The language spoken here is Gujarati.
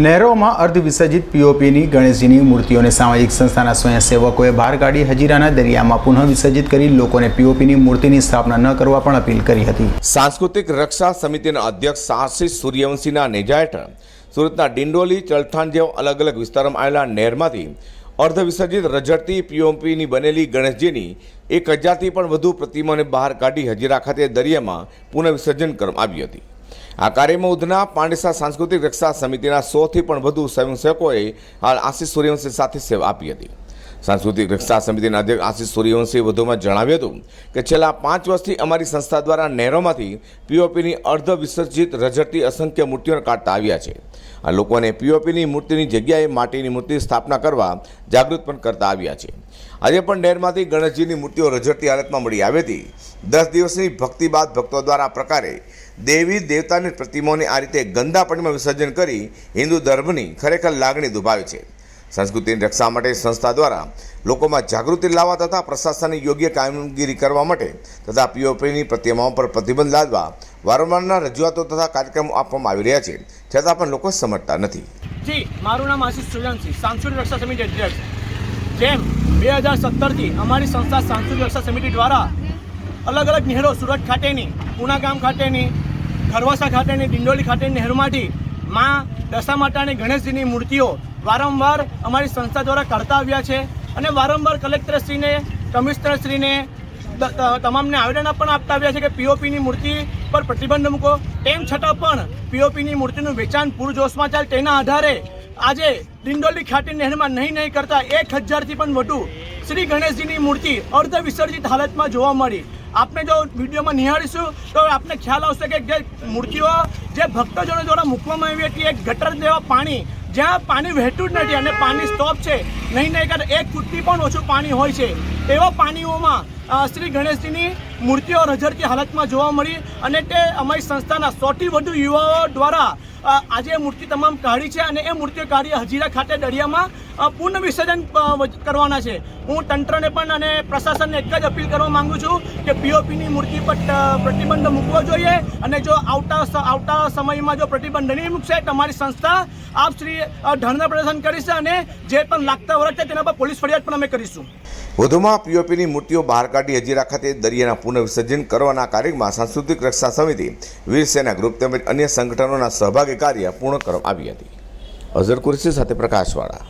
નહેરોમાં અર્ધવિસર્જિત પીઓપીની ગણેશજીની મૂર્તિઓને સામાજિક સંસ્થાના સ્વયંસેવકોએ બહાર કાઢી હજીરાના દરિયામાં પુનઃ વિસર્જિત કરી લોકોને પીઓપીની મૂર્તિની સ્થાપના ન કરવા પણ અપીલ કરી હતી। સાંસ્કૃતિક રક્ષા સમિતિના અધ્યક્ષ આશિષ સૂર્યવંશીના નેજા હેઠળ સુરતના ડિંડોલી, ચલથાણ જેવા અલગ અલગ વિસ્તારોમાં આવેલા નહેરમાંથી અર્ધવિસર્જિત રજડતી પીઓપીની બનેલી ગણેશજીની 1000થી પણ વધુ પ્રતિમાઓને બહાર કાઢી હજીરા ખાતે દરિયામાં પુનઃ વિસર્જન કરવામાં આવી હતી। આ કાર્યમાં ઉધના પાંડેસરા સાંસ્કૃતિક રક્ષા સમિતિના 100થી પણ વધુ સ્વયંસેવકોએ હાલ આશિષ સૂર્યવંશી સાથે સેવા આપી હતી। સાંસ્કૃતિક રક્ષા સમિતિના અધ્યક્ષ આશિષ સૂર્યવંશીએ વધુમાં જણાવ્યું હતું કે છેલ્લા 5 વર્ષથી અમારી સંસ્થા દ્વારા નહેરોમાંથી પીઓપીની અર્ધ વિસર્જિત રજડતી અસંખ્ય મૂર્તિઓને કાઢતા આવ્યા છે। આ લોકોને પીઓપીની મૂર્તિની જગ્યાએ માટીની મૂર્તિની સ્થાપના કરવા જાગૃત પણ કરતા આવ્યા છે। આજે પણ નહેરમાંથી ગણેશજીની મૂર્તિઓ રજડતી હાલતમાં મળી આવી હતી। 10 દિવસની ભક્તિ બાદ ભક્તો દ્વારા આ પ્રકારે દેવી દેવતાની પ્રતિમાઓને આ રીતે ગંદા પાણીમાં વિસર્જન કરી હિન્દુ ધર્મની ખરેખર લાગણી દુભાવે છે। સંસ્કૃતિની રક્ષા માટે સંસ્થા દ્વારા લોકોમાં જાગૃતિ લાવવા તથા પ્રશાસનની યોગ્ય કામગીરી કરવા માટે તથા પીઓપીની પ્રતિમાઓ પર પ્રતિબંધ લાદવા વારંવારના રજૂઆતો તથા કાર્યક્રમો આપવામાં આવી રહ્યા છે, છતાં પણ લોકો સમજતા નથી। જી, મારું નામ આશિષ સૂર્યવંશી, સાંસ્કૃતિક રક્ષા સમિતિ અધ્યક્ષ। જેમ 2017થી અમારી સંસ્થા સાંસ્કૃતિક રક્ષા સમિતિ દ્વારા અલગ અલગ નહેરો, સુરત ખાતેની, પૂનાગામ ખાતેની, ખરવાસા ખાતેની, ડિંડોલી ખાતેની નહેરોમાંથી માં દશા માતાની ગણેશજીની મૂર્તિઓ વારંવાર અમારી સંસ્થા દ્વારા કાઢતા આવ્યા છે અને વારંવાર કલેક્ટરશ્રીને, કમિશનરશ્રીને તમામને આવેદન પણ આપતા આવ્યા છે કે પીઓપીની મૂર્તિ પર પ્રતિબંધ મૂકો। તેમ છતાં પણ પીઓપીની મૂર્તિનું વેચાણ પૂરજોશમાં ચાલે તેના આધારે આજે ડિંડોલી ખાતે નહેરમાં નહીં કરતા 1000થી પણ વધુ શ્રી ગણેશજીની મૂર્તિ અર્ધ વિસર્જિત હાલતમાં જોવા મળી। આપને જો વિડીયોમાં નિહાળીશું તો આપને ખ્યાલ આવશે કે જે મૂર્તિઓ જે ભક્તજનો દ્વારા મૂકવામાં આવી હતી એક ગટર જેવા પાણી, જ્યાં પાણી વહેતું જ નથી અને પાણી સ્ટોપ છે, નહીં કરતા 1 ફૂટથી પણ ઓછું પાણી હોય છે, એવા પાણીઓમાં શ્રી ગણેશજીની મૂર્તિઓ રજડતી હાલતમાં જોવા મળી અને તે અમારી સંસ્થાના 100થી વધુ યુવાઓ દ્વારા આજે મૂર્તિ તમામ કાઢી છે અને એ મૂર્તિઓ કાઢી હજીરા ખાતે દરિયામાં પૂર્ણ વિસર્જન કરવાના છે। હું તંત્રને પણ અને પ્રશાસનને એક જ અપીલ કરવા માંગુ છું કે પીઓપીની મૂર્તિ પર પ્રતિબંધ મૂકવો જોઈએ અને જો આવતા સમયમાં જો પ્રતિબંધ નહીં મૂકશે તો અમારી સંસ્થા આપ શ્રી ધરણા પ્રદર્શન કરીશે અને જે પણ લાગતા વરસ છે તેના પર પોલીસ ફરિયાદ પણ અમે કરીશું। વધુમાં પીઓપીની મૂર્તિઓ બહાર કાઢી હજીરા ખાતે દરિયાના પુનઃ વિસર્જન કરવાના કાર્યક્રમમાં સાંસ્કૃતિક રક્ષા સમિતિ, વીર સેના ગ્રુપ તેમજ અન્ય સંગઠનોના સહભાગી કાર્ય પૂર્ણ કરવામાં આવી હતી। અઝર કુરેશી સાથે પ્રકાશવાળા।